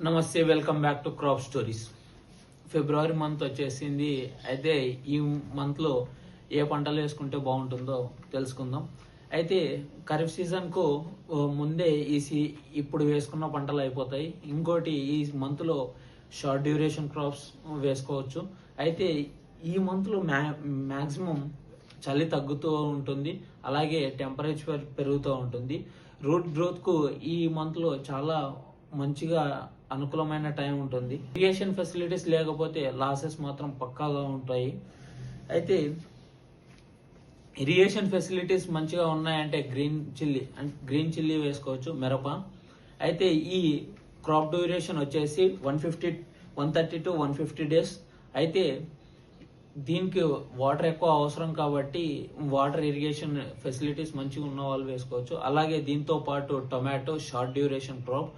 నమస్తే, welcome back to crop stories. February month వచ్చేసింది. అయితే ఈ మంత్లో ఏ పంటలు వేసుకుంటే బాగుంటుందో తెలుసుకుందాం. అయితే ఖరీఫ్ సీజన్కు ముందే ఇప్పుడు వేసుకున్న పంటలు అయిపోతాయి. ఇంకోటి ఈ మంత్లో షార్ట్ డ్యూరేషన్ క్రాప్స్ వేసుకోవచ్చు. అయితే ఈ మంత్లో మ్యాక్సిమం చలి తగ్గుతూ ఉంటుంది, అలాగే టెంపరేచర్ పెరుగుతూ ఉంటుంది. రూట్ గ్రోత్కు ఈ మంత్లో చాలా మంచిగా అనుకూలమైన టైం ఉంటుంది. ఇరిగేషన్ ఫెసిలిటీస్ లేకపోతే లాసెస్ మాత్రం పక్కాగా ఉంటాయి. అయితే ఇరిగేషన్ ఫెసిలిటీస్ మంచిగా ఉన్నాయంటే గ్రీన్ చిల్లీ వేసుకోవచ్చు, మిరప. అయితే ఈ క్రాప్ డ్యూరేషన్ వచ్చేసి 130 to 150 డేస్. అయితే దీనికి వాటర్ ఎక్కువ అవసరం కాబట్టి వాటర్ ఇరిగేషన్ ఫెసిలిటీస్ మంచిగా ఉన్న వాళ్ళు వేసుకోవచ్చు. అలాగే దీంతో పాటు tomato short duration crop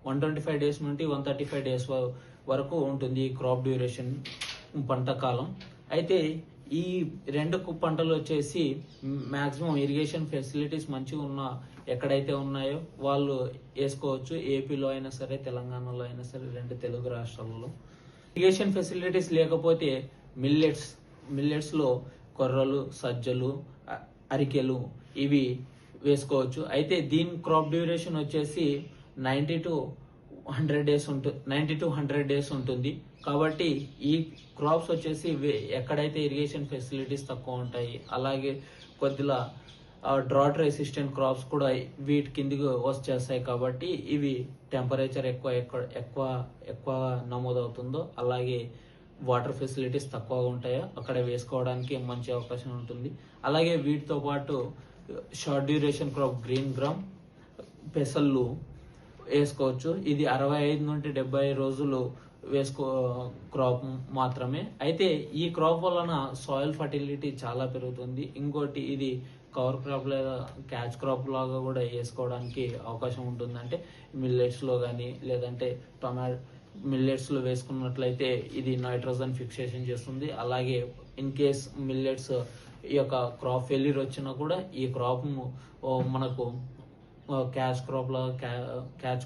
125 days నుండి 135 డేస్ వరకు ఉంటుంది ఈ క్రాప్ డ్యూరేషన్ పంట కాలం. అయితే ఈ రెండు పంటలు వచ్చేసి మ్యాక్సిమం ఇరిగేషన్ ఫెసిలిటీస్ మంచిగా ఉన్న ఎక్కడైతే ఉన్నాయో వాళ్ళు వేసుకోవచ్చు. ఏపీలో అయినా సరే, తెలంగాణలో అయినా సరే, రెండు తెలుగు రాష్ట్రాలలో. ఇరిగేషన్ ఫెసిలిటీస్ లేకపోతే మిల్లెట్స్లో కొర్రలు, సజ్జలు, అరికెలు ఇవి వేసుకోవచ్చు. అయితే దీని క్రాప్ డ్యూరేషన్ వచ్చేసి 90 to 100 డేస్ ఉంటుంది. కాబట్టి ఈ క్రాప్స్ వచ్చేసి ఎక్కడైతే ఇరిగేషన్ ఫెసిలిటీస్ తక్కువ ఉంటాయి, అలాగే కొద్దిగా డ్రాట్ రెసిస్టెంట్ క్రాప్స్ కూడా వీటి కిందికి వచ్చేస్తాయి. కాబట్టి ఇవి టెంపరేచర్ ఎక్కువ నమోదవుతుందో, అలాగే వాటర్ ఫెసిలిటీస్ తక్కువగా ఉంటాయో అక్కడ వేసుకోవడానికి మంచి అవకాశం ఉంటుంది. అలాగే వీటితో పాటు short duration crop green gram, పెసళ్ళు వేసుకోవచ్చు. ఇది 65 నుండి 70 రోజులు క్రాప్ మాత్రమే. అయితే ఈ క్రాప్ వలన సాయిల్ ఫర్టిలిటీ చాలా పెరుగుతుంది. ఇంకోటి ఇది కవర్ క్రాప్ లేదా క్యాచ్ క్రాప్ లాగా కూడా వేసుకోవడానికి అవకాశం ఉంటుంది. అంటే మిల్లెట్స్లో కానీ లేదంటే మిల్లెట్స్లో వేసుకున్నట్లయితే ఇది నైట్రోజన్ ఫిక్సేషన్ చేస్తుంది. అలాగే ఇన్ కేస్ మిల్లెట్స్ ఈ యొక్క క్రాప్ ఫెయిల్యూర్ వచ్చినా కూడా ఈ క్రాప్ మనకు క్యాచ్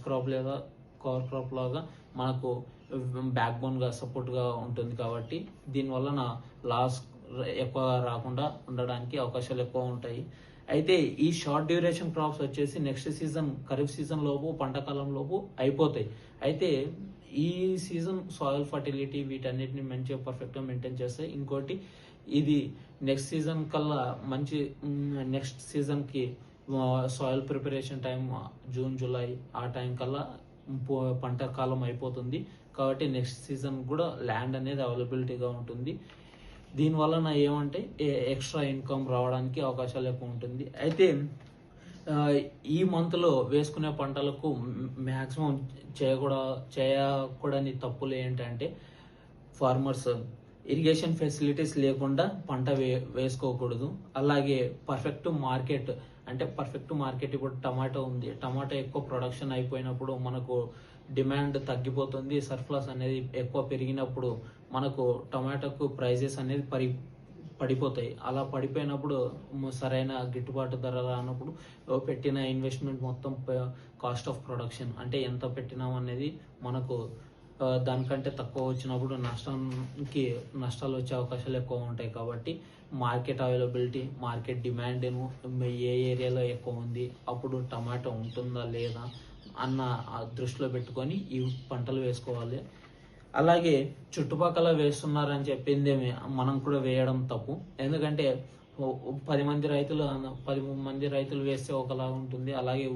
క్రాప్ లేదా కవర్ క్రాప్ లాగా మనకు బ్యాక్ బోన్ గా సపోర్ట్ గా ఉంటుంది. కాబట్టి దీనివల్ల లాస్ ఎక్కువ రాకుండా ఉండడానికి అవకాశాలు ఎక్కువ ఉంటాయి. అయితే ఈ షార్ట్ డ్యూరేషన్ క్రాప్స్ వచ్చేసి నెక్స్ట్ సీజన్ ఖరీఫ్ సీజన్ లోపు, పంట కాలం లోపు అయిపోతాయి. అయితే ఈ సీజన్ సాయిల్ ఫర్టిలిటీ వీటన్నిటిని మంచిగా పర్ఫెక్ట్ గా మెయింటైన్ చేస్తాయి. ఇంకోటి ఇది నెక్స్ట్ సీజన్ కల్లా నెక్స్ట్ సీజన్ కి soil preparation time June, July ఆ టైం కల్లా పంట కాలం అయిపోతుంది. కాబట్టి నెక్స్ట్ సీజన్ కూడా ల్యాండ్ అనేది అవైలబిలిటీగా ఉంటుంది. దీనివలన ఏమంటే ఎక్స్ట్రా ఇన్కమ్ రావడానికి అవకాశాలు ఎక్కువ ఉంటుంది. అయితే ఈ మంత్లో వేసుకునే పంటలకు మ్యాక్సిమం చేయకూడని తప్పులు ఏంటంటే ఫార్మర్స్ ఇరిగేషన్ ఫెసిలిటీస్ లేకుండా పంట వేసుకోకూడదు. అలాగే పర్ఫెక్ట్ మార్కెట్ ఇప్పుడు టమాటో ఉంది. టమాటో ఎక్కువ ప్రొడక్షన్ అయిపోయినప్పుడు మనకు డిమాండ్ తగ్గిపోతుంది. సర్ప్లస్ అనేది ఎక్కువ పెరిగినప్పుడు మనకు టమాటోకు ప్రైజెస్ అనేది పడిపోతాయి. అలా పడిపోయినప్పుడు సరైన గిట్టుబాటు ధర రానప్పుడు పెట్టిన ఇన్వెస్ట్మెంట్ మొత్తం కాస్ట్ ఆఫ్ ప్రొడక్షన్ అంటే ఎంత పెట్టినాం అనేది మనకు దానికంటే తక్కువ వచ్చినప్పుడు నష్టాలు వచ్చే అవకాశాలు ఎక్కువ ఉంటాయి. కాబట్టి మార్కెట్ అవైలబిలిటీ, మార్కెట్ డిమాండ్ ఏ ఏరియాలో ఎక్కువ ఉంది, అప్పుడు టమాటో ఉంటుందా లేదా అన్న దృష్టిలో పెట్టుకొని ఈ పంటలు వేసుకోవాలి. అలాగే చుట్టుపక్కల వేస్తున్నారని చెప్పింది మనం కూడా వేయడం తప్పు. ఎందుకంటే 10 మంది రైతులు వేస్తే ఒకలా ఉంటుంది. అలాగే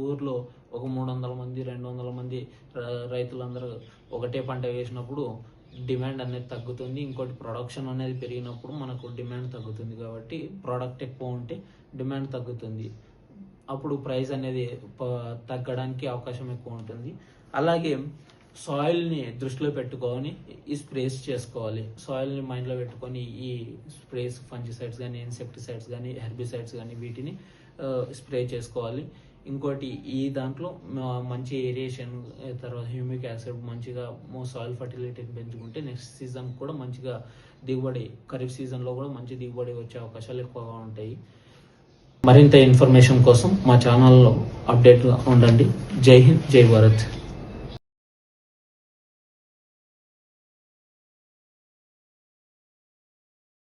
ఊర్లో ఒక 300 మంది 200 మంది రైతులందరూ ఒకటే పంట వేసినప్పుడు డిమాండ్ అనేది తగ్గుతుంది. ఇంకోటి ప్రొడక్షన్ అనేది పెరిగినప్పుడు మనకు డిమాండ్ తగ్గుతుంది. కాబట్టి ప్రోడక్ట్ ఎక్కువ ఉంటే డిమాండ్ తగ్గుతుంది. అప్పుడు ప్రైస్ అనేది తగ్గడానికి అవకాశం ఎక్కువ ఉంటుంది. అలాగే సాయిల్ని దృష్టిలో పెట్టుకొని ఈ స్ప్రేస్ చేసుకోవాలి. సాయిల్ని మైండ్లో పెట్టుకొని ఈ స్ప్రేస్ ఫంజిసైడ్స్ కానీ, ఇన్సెక్టిసైడ్స్ కానీ, హెర్బిసైడ్స్ కానీ వీటిని స్ప్రే చేసుకోవాలి. ఇంకోటి ఈ దాంట్లో మంచి ఏరియేషన్, తర్వాత హ్యూమిక్ యాసిడ్ మంచిగా సాయిల్ ఫర్టిలిటీని పెంచుకుంటే నెక్స్ట్ సీజన్ కూడా మంచిగా దిగుబడి, ఖరీఫ్ సీజన్లో కూడా మంచి దిగుబడి వచ్చే అవకాశాలు ఎక్కువగా ఉంటాయి. మరింత ఇన్ఫర్మేషన్ కోసం మా ఛానల్లో అప్డేట్గా ఉండండి. జై హింద్, జై భారత్.